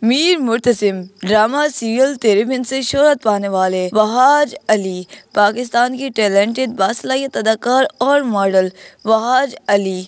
Mir Murtasim drama serial तेरे बिन से शोहरत पाने वाले वहाज अली पाकिस्तान की टैलेंटेड बासलाहियत अदाकार और मॉडल वहाज अली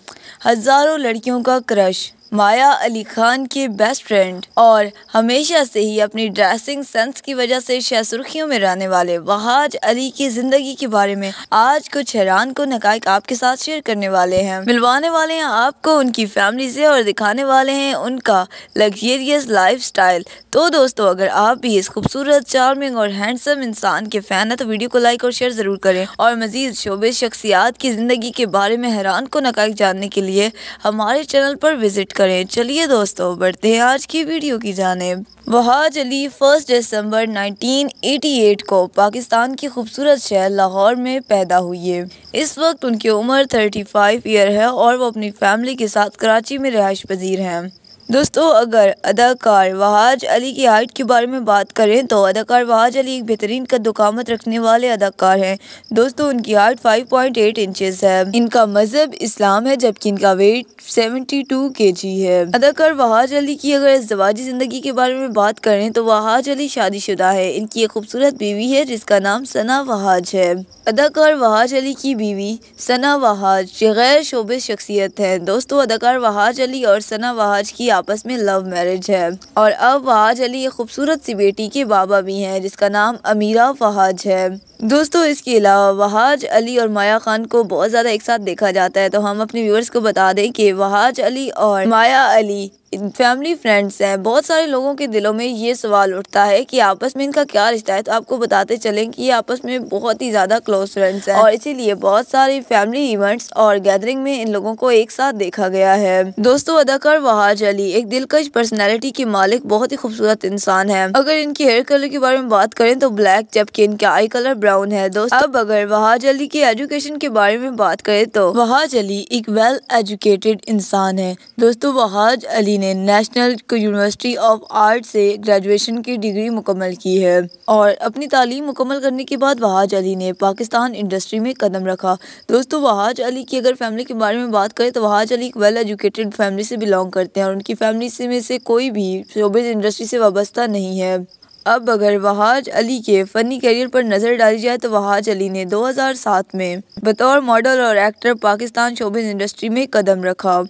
हजारों लड़कियों का क्रश, माया अली खान के बेस्ट फ्रेंड और हमेशा से ही अपनी ड्रेसिंग सेंस की वजह से शायद सुर्खियों में रहने वाले वहाज अली की जिंदगी के बारे में आज कुछ हैरान कुन हकाइक आपके साथ शेयर करने वाले हैं। मिलवाने वाले हैं आपको उनकी फैमिली से और दिखाने वाले हैं उनका लग्जरियस लाइफस्टाइल। तो दोस्तों, अगर आप भी इस खूबसूरत, चार्मिंग और हैंडसम इंसान के फैन है तो वीडियो को लाइक और शेयर जरूर करें और मजीद शोबिस शख्सियात की जिंदगी के बारे में हैरान कुन हकाइक जानने के लिए हमारे चैनल पर विजिट करें। चलिए दोस्तों, बढ़ते हैं आज की वीडियो की जानिब। वहाज अली 1 दिसंबर 1988 को पाकिस्तान की खूबसूरत शहर लाहौर में पैदा हुई है। इस वक्त उनकी उम्र 35 ईयर है और वो अपनी फैमिली के साथ कराची में रिहाइश पजीर हैं। दोस्तों, अगर अदाकार वहाज अली की हाइट के बारे में बात करें तो अदाकार वहाज अली एक बेहतरीन कद-ओ-कामत रखने वाले अदाकार हैं। दोस्तों, उनकी हाइट 5.8 इंचेस है। इनका मजहब इस्लाम है जबकि इनका वेट 72 kg है। अदाकार वहाज अली की अगर ज़वाजी जिंदगी के बारे में बात करें तो वहाज अली शादीशुदा है। इनकी एक खूबसूरत बीवी है जिसका नाम सना वहाज है। अदाकार वहाज अली की बीवी सना वहाज गैर शोबिस शख्सियत है। दोस्तों, अदाकार वहाज अली और सना वहाज की आपस में लव मैरिज है और अब वहाज अली एक खूबसूरत सी बेटी के बाबा भी हैं जिसका नाम अमीरा वहाज है। दोस्तों, इसके अलावा वहाज अली और माया खान को बहुत ज़्यादा एक साथ देखा जाता है, तो हम अपने व्यूअर्स को बता दें कि वहाज अली और माया अली फैमिली फ्रेंड्स हैं। बहुत सारे लोगों के दिलों में ये सवाल उठता है कि आपस में इनका क्या रिश्ता है, तो आपको बताते चलें कि ये आपस में बहुत ही ज़्यादा क्लोज फ्रेंड्स हैं और इसीलिए बहुत सारे फैमिली इवेंट्स और गैदरिंग में इन लोगों को एक साथ देखा गया है। दोस्तों, अदाकार वहाज अली एक दिलकश पर्सनैलिटी के मालिक बहुत ही खूबसूरत इंसान है। अगर इनके हेयर कलर के बारे में बात करें तो ब्लैक, जबकि इनका आई कलर ब्राउन है। दोस्तों, अब अगर वहाज अली के एजुकेशन के बारे में बात करें तो वहाज अली एक वेल एजुकेटेड इंसान है। दोस्तों, वहाज अली ने नेशनल यूनिवर्सिटी ऑफ आर्ट से ग्रेजुएशन की डिग्री मुकम्मल की है और अपनी तालीम मुकम्मल करने के बाद वहाज अली ने पाकिस्तान इंडस्ट्री में कदम रखा। दोस्तों, वहाज अली की अगर फैमिली के बारे में बात करें तो वहाज अली एक वेल एजुकेटेड फैमिली से बिलोंग करते हैं और उनकी फैमिली में से कोई भी शोबिस इंडस्ट्री से वाबस्ता नहीं है। अब अगर वहाज अली के फ़नी करियर पर नज़र डाली जाए तो वहाज अली ने 2007 में बतौर मॉडल और एक्टर पाकिस्तान शोबिस इंडस्ट्री में कदम रखा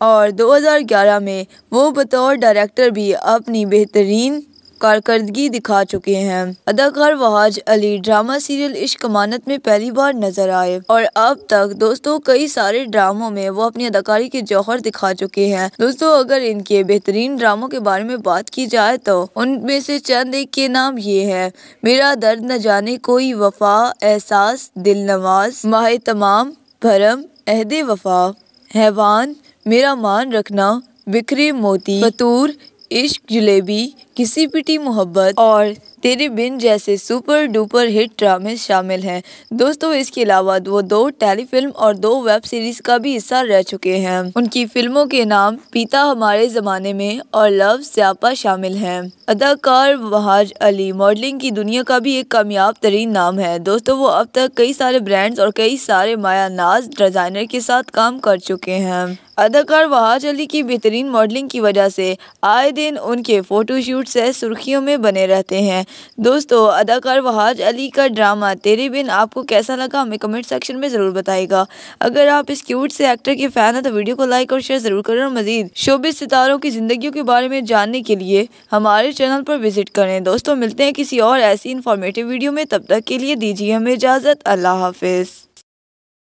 और 2011 में वो बतौर डायरेक्टर भी अपनी बेहतरीन कारकर्दगी दिखा चुके हैं। अदाकार वहाज अली ड्रामा सीरियल इश्क अमानत में पहली बार नजर आए और अब तक दोस्तों कई सारे ड्रामों में वो अपनी अदाकारी के जौहर दिखा चुके हैं। दोस्तों, अगर इनके बेहतरीन ड्रामों के बारे में बात की जाए तो उनमें से चंद एक के नाम ये है: मेरा दर्द न जाने कोई वफा, एहसास, दिल नवाज, माहे तमाम, भरम, अहदे वफा, हैवान, मेरा मान रखना, बिखरे मोती, फतूर, इश्क जलेबी, किसी पिटी मोहब्बत और तेरे बिन जैसे सुपर डुपर हिट ड्रामे शामिल हैं। दोस्तों, इसके अलावा वो 2 टेलीफिल्म और 2 वेब सीरीज का भी हिस्सा रह चुके हैं। उनकी फिल्मों के नाम पीता हमारे ज़माने में और लव स्यापा शामिल हैं। अदाकार वहाज अली मॉडलिंग की दुनिया का भी एक कामयाब तरीन नाम है। दोस्तों, वो अब तक कई सारे ब्रांड्स और कई सारे माया नाज डिज़ाइनर के साथ काम कर चुके हैं। अदाकार वहाज अली की बेहतरीन मॉडलिंग की वजह से आए दिन उनके फोटोशूट से सुर्खियों में बने रहते हैं। दोस्तों, अदाकार वहाज अली का ड्रामा तेरे बिन आपको कैसा लगा हमें कमेंट सेक्शन में ज़रूर बताइएगा। अगर आप इस क्यूट से एक्टर के फ़ैन हैं तो वीडियो को लाइक और शेयर ज़रूर करें और मज़ीद शोबिस सितारों की ज़िंदगियों के बारे में जानने के लिए हमारे चैनल पर विजिट करें। दोस्तों, मिलते हैं किसी और ऐसी इन्फॉर्मेटिव वीडियो में, तब तक के लिए दीजिए हमें इजाज़त। अल्लाह हाफिज़।